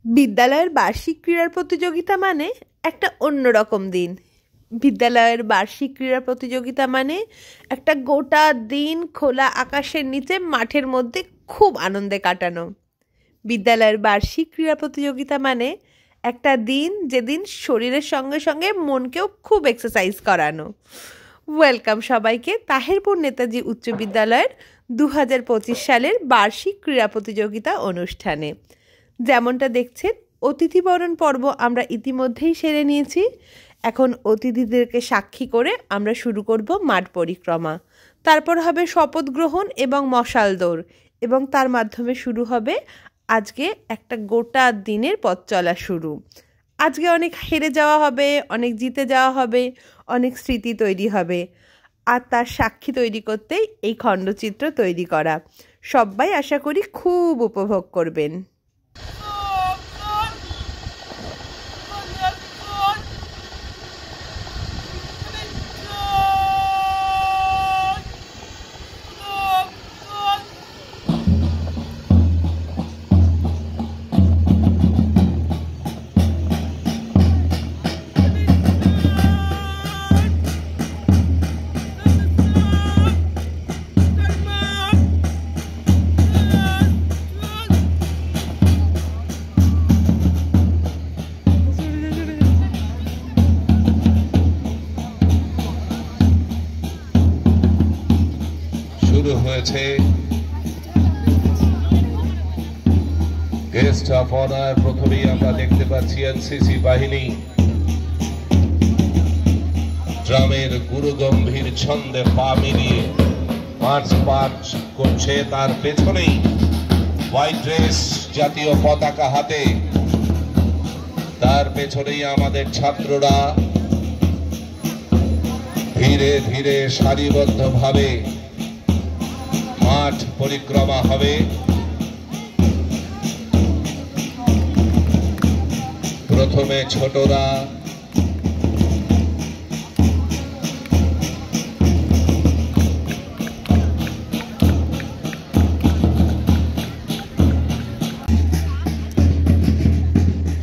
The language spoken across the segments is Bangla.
বিদ্যালয়ের বার্ষিক ক্রীড়া প্রতিযোগিতা মানে একটা অন্যরকম দিন। বিদ্যালয়ের বার্ষিক ক্রীড়া প্রতিযোগিতা মানে একটা গোটা দিন খোলা আকাশের নিচে মাঠের মধ্যে খুব আনন্দে কাটানো। বিদ্যালয়ের বার্ষিক ক্রীড়া প্রতিযোগিতা মানে একটা দিন যেদিন শরীরের সঙ্গে সঙ্গে মনকেও খুব এক্সারসাইজ করানো। ওয়েলকাম সবাইকে তাহেরপুর নেতাজি উচ্চ বিদ্যালয়ের 2025 সালের বার্ষিক ক্রীড়া প্রতিযোগিতা অনুষ্ঠানে। যেমনটা দেখছেন, অতিথি বরণ পর্ব আমরা ইতিমধ্যেই সেরে নিয়েছি। এখন অতিথিদেরকে সাক্ষী করে আমরা শুরু করব মাঠ পরিক্রমা। তারপর হবে শপথ গ্রহণ এবং মশাল দৌড়, এবং তার মাধ্যমে শুরু হবে আজকে একটা গোটা দিনের পথ চলা শুরু। আজকে অনেক হেরে যাওয়া হবে, অনেক জিতে যাওয়া হবে, অনেক স্মৃতি তৈরি হবে, আর তার সাক্ষী তৈরি করতেই এই খণ্ডচিত্র তৈরি করা। সবাই আশা করি খুব উপভোগ করবেন। শুরু হয়েছে গেস্ট অফ অনার। প্রথমেই আমরা দেখতে পাচ্ছি এনসিসি বাহিনী ড্রামের গুরুগম্ভীর ছন্দে পা মিলিয়ে মার্চ পাস করছে। তার পেছনেই হোয়াইট ড্রেস, জাতীয় পতাকা হাতে। তার পেছনেই আমাদের ছাত্ররা ধীরে ধীরে সারিবদ্ধভাবে মাঠ পরিক্রমা হবে। প্রথমে ছোটরা,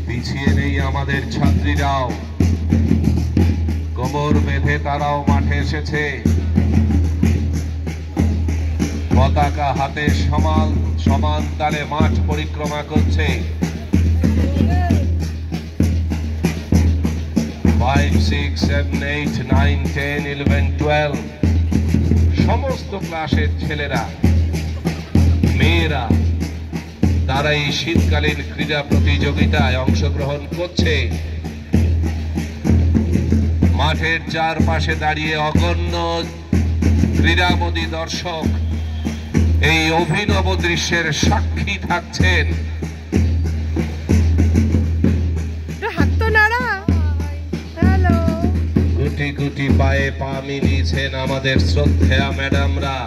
পিছিয়ে নেই আমাদের ছাত্রীরাও, কোমর বেঁধে তারাও মাঠে এসেছে। পতাকা হাতে সমান তালে মাঠ পরিক্রমা করছে। 5, 6, 7, 8, 9, 10, 11, 12 সমস্ত ক্লাসের ছেলেরা, মেয়েরা, তারা এই শীতকালীন ক্রীড়া প্রতিযোগিতায় অংশগ্রহণ করছে। মাঠের চারপাশে দাঁড়িয়ে অগণ্য ক্রীড়ামোদী দর্শক এই অভিনব দৃশ্যের সাক্ষী থাকছেন। গুটি গুটি পায়ে পা মিলিয়েছেন আমাদের শ্রদ্ধেয়া ম্যাডামরা,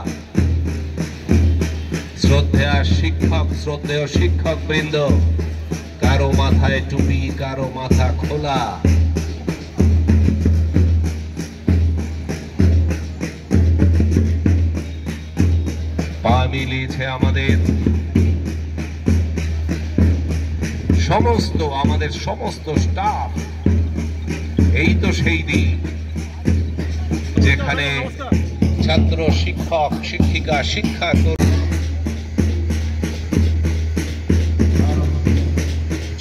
শ্রদ্ধেয় শিক্ষক বৃন্দ। কারো মাথায় টুপি, কারো মাথা খোলা। পা মিলিয়েছে আমাদের সমস্ত স্টাফ। এই তো সেই দিন যেখানে ছাত্র, শিক্ষক, শিক্ষিকা শিক্ষা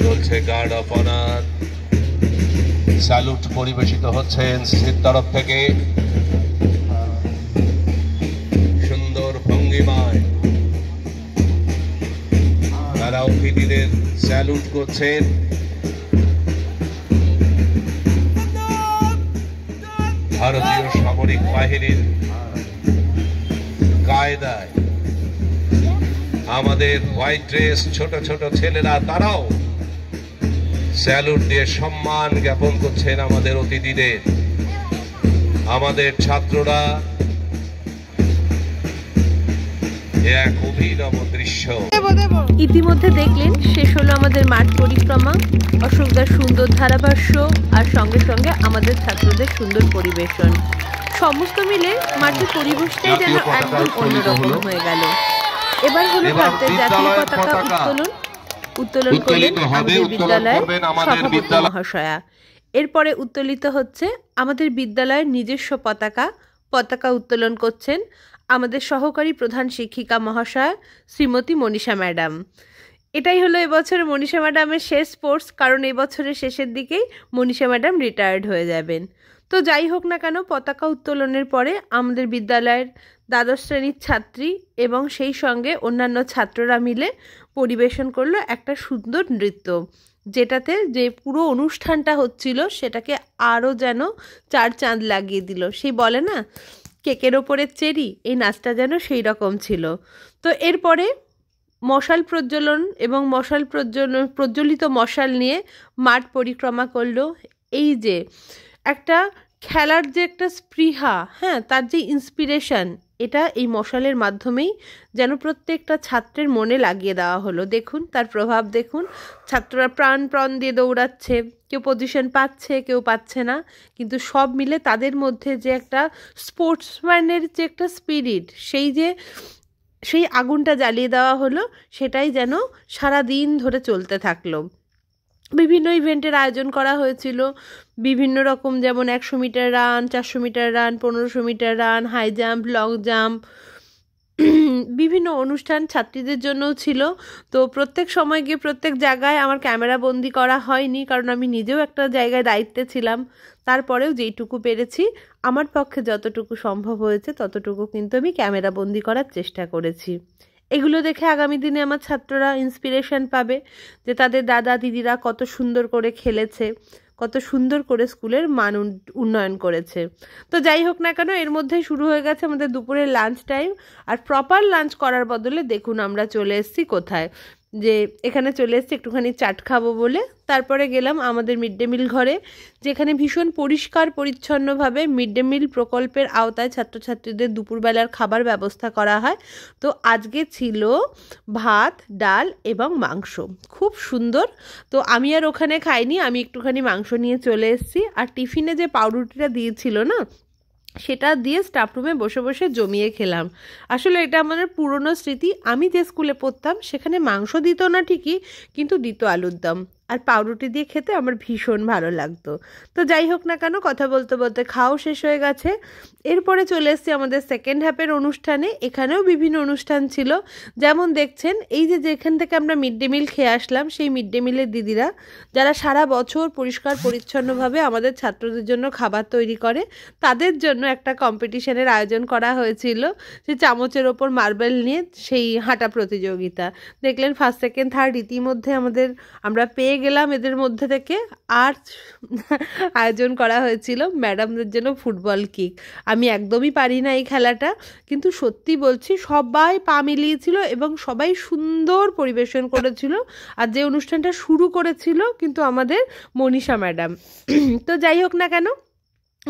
চলছে। গার্ড অফ অনার, স্যালুট পরিবেশিত হচ্ছে এনসিসির তরফ থেকে। সুন্দর ভঙ্গিমায় তারা অতিথিদের স্যালুট করছেন। ভারতীয় সামরিক বাহিনীর কায়দায় আমাদের হোয়াইট ড্রেস ছোট ছোট ছেলেরা, তারাও স্যালুট দিয়ে সম্মান জ্ঞাপন করছেন আমাদের অতিথিদের। আমাদের ছাত্ররা এক অভিনব দৃশ্য ইতিমধ্যে দেখলেন। শেষ হলো আমাদের মাঠ পরিক্রমা। অশোকদার সুন্দর ধারাভাষ্য আর সঙ্গে সঙ্গে আমাদের ছাত্রদের সুন্দর পরিবেশন, সমস্ত মিলে মাঠের পরিবেশটাই যেন একদম অন্যরকম হয়ে গেল। এবার হলো ভারতের জাতীয় পতাকা উত্তোলন। উত্তোলন করবেন আমাদের বিদ্যালয়ের সভাপতি মহাশয়া। এরপরে উত্তোলিত হচ্ছে আমাদের বিদ্যালয়ের নিজস্ব পতাকা উত্তোলন করছেন আমাদের সহকারী প্রধান শিক্ষিকা মহাশয়া শ্রীমতী মনীষা ম্যাডাম। এটাই হলো এবছর মনীষা ম্যাডামের শেষ স্পোর্টস, কারণ এবছরের শেষের দিকেই মনীষা ম্যাডাম রিটায়ার্ড হয়ে যাবেন। তো যাই হোক না কেন, পতাকা উত্তোলনের পরে আমাদের বিদ্যালয়ের দ্বাদশ শ্রেণীর ছাত্রী এবং সেই সঙ্গে অন্যান্য ছাত্ররা মিলে পরিবেশন করলো একটা সুন্দর নৃত্য, যেটাতে যে পুরো অনুষ্ঠানটা হচ্ছিল সেটাকে আরও যেন চার চাঁদ লাগিয়ে দিল। সেই বলে না কেকের ওপরে চেরি, এই নাচটা যেন সেই রকম ছিল। তো এরপরে মশাল প্রজ্বলন এবং প্রজ্বলিত মশাল নিয়ে মাঠ পরিক্রমা করলো। এই যে একটা খেলার যে একটা স্পৃহা, হ্যাঁ, তার যে ইন্সপিরেশন, এটা এই মশালের মাধ্যমেই যেন প্রত্যেকটা ছাত্রের মনে লাগিয়ে দেওয়া হলো। দেখুন তার প্রভাব, দেখুন ছাত্ররা প্রাণ দিয়ে দৌড়াচ্ছে, কেউ পজিশন পাচ্ছে, কেউ পাচ্ছে না, কিন্তু সব মিলে তাদের মধ্যে যে একটা স্পোর্টসম্যানের যে একটা স্পিরিট, সেই আগুনটা জ্বালিয়ে দেওয়া হলো, সেটাই যেন সারা দিন ধরে চলতে থাকলো। বিভিন্ন ইভেন্টের আয়োজন করা হয়েছিল, বিভিন্ন রকম, যেমন 100 metre run, 400 metre run, 1500 metre run, high jump, long jump, বিভিন্ন অনুষ্ঠান ছাত্রীদের জন্যও ছিল। তো প্রত্যেক সময় গিয়ে প্রত্যেক জায়গায় আমার ক্যামেরা বন্দি করা হয়নি, কারণ আমি নিজেও একটা জায়গায় দায়িত্বে ছিলাম। তারপরেও যেইটুকু পেরেছি, আমার পক্ষে যতটুকু সম্ভব হয়েছে ততটুকু কিন্তু আমি ক্যামেরা বন্দি করার চেষ্টা করেছি। এগুলো দেখে আগামী দিনে আমার ছাত্ররা ইন্সপিরেশন পাবে যে তাদের দাদা দিদিরা কত সুন্দর করে খেলেছে, কত সুন্দর করে স্কুলের মান উন্নয়ন করেছে। তো যাই হোক না কেন, এর মধ্যেই শুরু হয়ে গেছে আমাদের দুপুরের লাঞ্চ টাইম। আর প্রপার লাঞ্চ করার বদলে দেখুন আমরা চলে এসেছি কোথায়, যে এখানে চলে এসেছি একটুখানি চাট খাবো বলে। তারপরে গেলাম আমাদের মিড ডে মিল ঘরে, যেখানে ভীষণ পরিষ্কার পরিচ্ছন্নভাবে মিড ডে মিল প্রকল্পের আওতায় ছাত্রছাত্রীদের দুপুরবেলার খাবার ব্যবস্থা করা হয়। তো আজকে ছিল ভাত, ডাল এবং মাংস, খুব সুন্দর। তো আমি আর ওখানে খাইনি, আমি একটুখানি মাংস নিয়ে চলে এসেছি। আর টিফিনে যে পাউরুটিটা দিয়েছিল না, সেটা দিয়ে স্টাফ রুমে বসে বসে জমিয়ে খেলাম। আসলে এটা আমাদের পুরনো স্মৃতি। আমি যে স্কুলে পড়তাম সেখানে মাংস দিত না ঠিকই, কিন্তু দিত আলুর দম, আর পাউরুটি দিয়ে খেতে আমার ভীষণ ভালো লাগতো। তো যাই হোক না কেন, কথা বলতে বলতে খাওয়াও শেষ হয়ে গেছে। এরপরে চলে এসেছি আমাদের সেকেন্ড হাফের অনুষ্ঠানে। এখানেও বিভিন্ন অনুষ্ঠান ছিল, যেমন দেখছেন এই যেখান থেকে আমরা মিড ডে মিল খেয়ে আসলাম, সেই মিড ডে মিলের দিদিরা যারা সারা বছর পরিষ্কার পরিচ্ছন্নভাবে আমাদের ছাত্রদের জন্য খাবার তৈরি করে, তাদের জন্য একটা কম্পিটিশনের আয়োজন করা হয়েছিল, যে চামচের ওপর মার্বেল নিয়ে সেই হাঁটা প্রতিযোগিতা। দেখলেন ফার্স্ট সেকেন্ড থার্ড ইতিমধ্যে আমরা পেয়ে গেলাম এদের মধ্যে থেকে। আর আয়োজন করা হয়েছিল ম্যাডামদের জন্য ফুটবল কিক। আমি একদমই পারি না এই খেলাটা, কিন্তু সত্যি বলছি সবাই পা মিলিয়েছিল এবং সবাই সুন্দর পরিবেশন করেছিল। আর যে অনুষ্ঠানটা শুরু করেছিল কিন্তু আমাদের মনীষা ম্যাডাম। তো যাই হোক না কেন,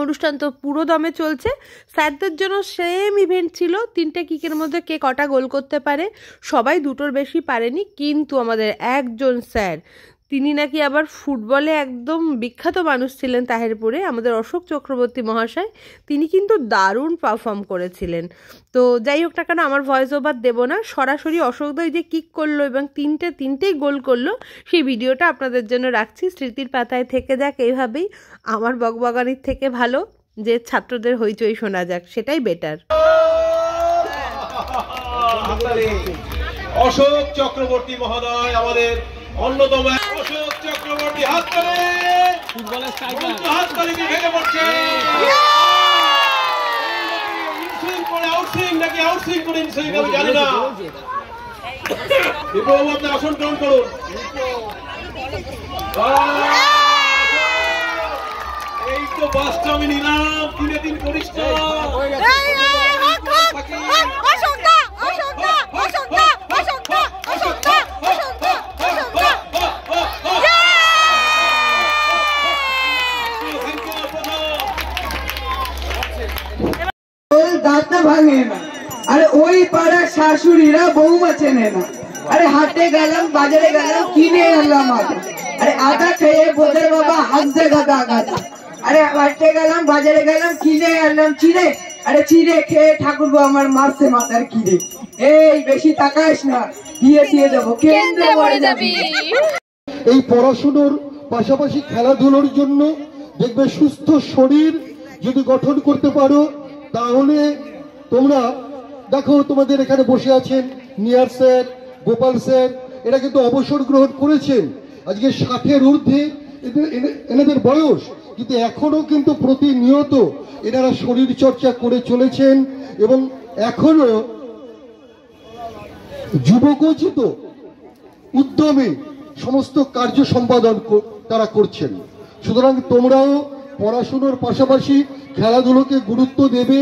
অনুষ্ঠান তো পুরো দমে চলছে। স্যারদের জন্য সেম ইভেন্ট ছিল, 3টে কিকের মধ্যে কে কটা গোল করতে পারে। সবাই 2টোর বেশি পারেনি, কিন্তু আমাদের একজন স্যার, তিনি নাকি আবার ফুটবলে একদম বিখ্যাত মানুষ ছিলেন তাহেরপুরে, আমাদের অশোক চক্রবর্তী মহাশয়, তিনি কিন্তু দারুণ পারফর্ম করেছিলেন। তো যাই হোক না কেন, আমার ভয়েস ওভার দেবো না, সরাসরি অশোকদা যে কিক করলো এবং তিনটেই গোল করলো, সেই ভিডিওটা আপনাদের জন্য রাখছি। স্মৃতির পাতায় থেকে যাক এইভাবেই, আমার বকবগানির থেকে ভালো যে ছাত্রদের হইচই শোনা যাক, সেটাই বেটার। অশোক চক্রবর্তী মহোদয় আমাদের অন্যতম। অশোক চক্রবর্তী হাত করে ফুটবলের স্ট্রাইকার, হাত করে ভেঙে পড়ছে। ইনসুইং করে আউটসুইং নাকি আউটসুইং করে ইনসুইং আমি জানি না। বিপ্লব আপনি আসন গ্রহণ করুন। এই তো বাসটা আমি নিলাম, 3 পরিষ্কার। দাঁত ভাঙে না, আরে ওই পাড়ার শাশুড়িরা বৌমা চেনে না। আরে হাটে গেলাম, বাজারে গেলাম, কিনে আনলাম আদা। আরে আদা খেয়ে বোধের বাবা হাসছে গাদা গাদা। আরে হাটে গেলাম, বাজারে গেলাম, কিনে আনলাম চিড়ে। আরে চিড়ে খেয়ে ঠাকুরবো আমার মারছে মাথার কিড়ে। এই বেশি তাকাইস না, দিয়ে দেবো, কেন্দ্রে পড়ে যাবি। এই পড়াশুনোর পাশাপাশি খেলাধুলোর জন্য দেখবে সুস্থ শরীর যদি গঠন করতে পারো, তাহলে তোমরা দেখো তোমাদের এখানে বসে আছেন নিয়ার স্যার, গোপাল স্যার, এরা কিন্তু অবসর গ্রহণ করেছেন, আজকে 60-এর ঊর্ধ্বে এনাদের বয়স, কিন্তু এখনো কিন্তু প্রতিনিয়ত এনারা শরীর চর্চা করে চলেছেন এবং এখনো যুবকোচিত উদ্যমে সমস্ত কার্য সম্পাদন তারা করছেন। সুতরাং তোমরাও পড়াশোনার পাশাপাশি খেলাধুলোকে গুরুত্ব দেবে।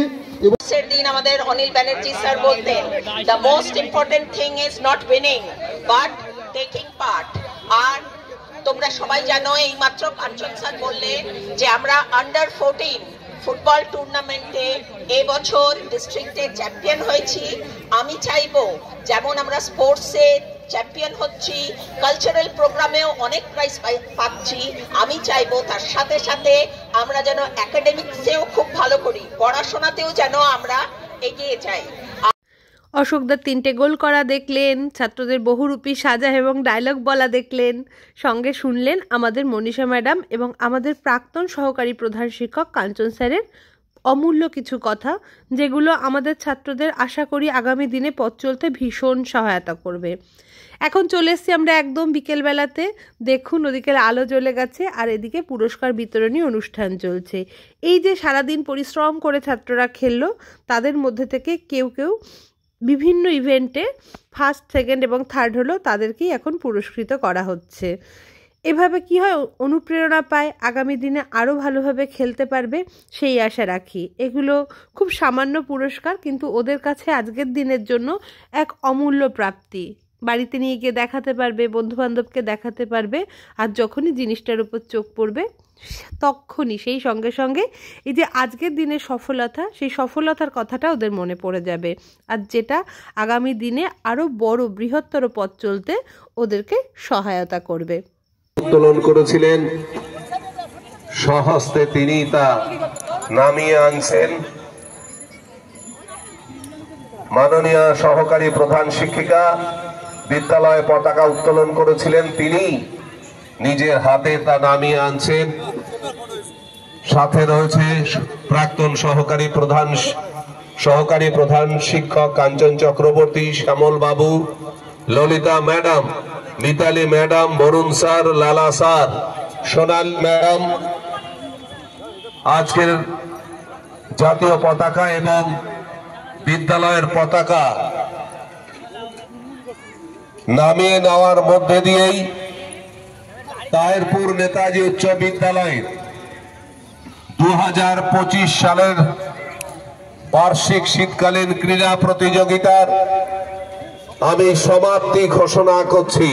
দিন আমাদের অনিল ব্যানার্জি স্যার বলতেন, the most important thing is not winning but taking part. আর তোমরা সবাই জানো, এই মাত্র কাঞ্চন স্যার বললেন যে আমরা আন্ডার 14 ফুটবল টুর্নামেন্টে এবছর ডিস্ট্রিক্টের চ্যাম্পিয়ন হয়েছি। আমি চাইবো যেমন আমরা স্পোর্টসে চ্যাম্পিয়ন হচ্ছি, কালচারাল প্রোগ্রামেও অনেক প্রাইজ পাচ্ছি, আমি চাইবো তার সাথে সাথে আমরা যেন একাডেমিক্সেও খুব ভালো করি, পড়াশোনাতেও যেন আমরা এগিয়ে যাই। অশোকদার 3টে গোল করা দেখলেন, ছাত্রদের বহুরূপী সাজা এবং ডায়লগ বলা দেখলেন, সঙ্গে শুনলেন আমাদের মনীষা ম্যাডাম এবং আমাদের প্রাক্তন সহকারী প্রধান শিক্ষক কাঞ্চন স্যারের অমূল্য কিছু কথা, যেগুলো আমাদের ছাত্রদের আশা করি আগামী দিনে পথ চলতে ভীষণ সহায়তা করবে। এখন চলে এসছি আমরা একদম বিকেলবেলাতে। দেখুন ওদিকে আলো জ্বলে গেছে আর এদিকে পুরস্কার বিতরণী অনুষ্ঠান চলছে। এই যে সারাদিন পরিশ্রম করে ছাত্ররা খেললো, তাদের মধ্যে থেকে কেউ কেউ বিভিন্ন ইভেন্টে ফার্স্ট, সেকেন্ড এবং থার্ড হলো, তাদেরকেই এখন পুরস্কৃত করা হচ্ছে। এভাবে কি হয়, অনুপ্রেরণা পায়, আগামী দিনে আরও ভালোভাবে খেলতে পারবে সেই আশা রাখি। এগুলো খুব সামান্য পুরস্কার, কিন্তু ওদের কাছে আজকের দিনের জন্য এক অমূল্য প্রাপ্তি। বাড়িতে নিয়ে গিয়ে দেখাতে পারবে, বন্ধুবান্ধবকে দেখাতে পারবে, আর যখনই জিনিসটার উপর চোখ পড়বে তখনই সেই সঙ্গে সঙ্গে এই যে আজকের দিনের সফলতা, সেই সফলতার কথাটা ওদের মনে পড়ে যাবে, আর যেটা আগামী দিনে আরও বড় বৃহত্তর পথ চলতে ওদেরকে সহায়তা করবে। উত্তোলন করেছিলেন, স্বহস্তে তিনি তা নামিয়ে আনছেন। মাননীয় সহকারী প্রধান শিক্ষিকা বিদ্যালয়ে পতাকা উত্তোলন করেছিলেন, তিনি নিজের হাতে তা নামিয়ে আনছেন। সাথে রয়েছে প্রাক্তন সহকারী প্রধান শিক্ষক কাঞ্চন Chakraborty, Shyamal babu, Lalita madam, Mitali madam, Barun sir, Lala sir, Sonal madam. আজকের জাতীয় পতাকা এবং বিদ্যালয়ের পতাকা নামিয়ে নেওয়ার মধ্যে দিয়েই তাহেরপুর নেতাজি উচ্চ বিদ্যালয়ের 2025 সালের বার্ষিক শীতকালীন ক্রীড়া প্রতিযোগিতার আমি সমাপ্তি ঘোষণা করছি।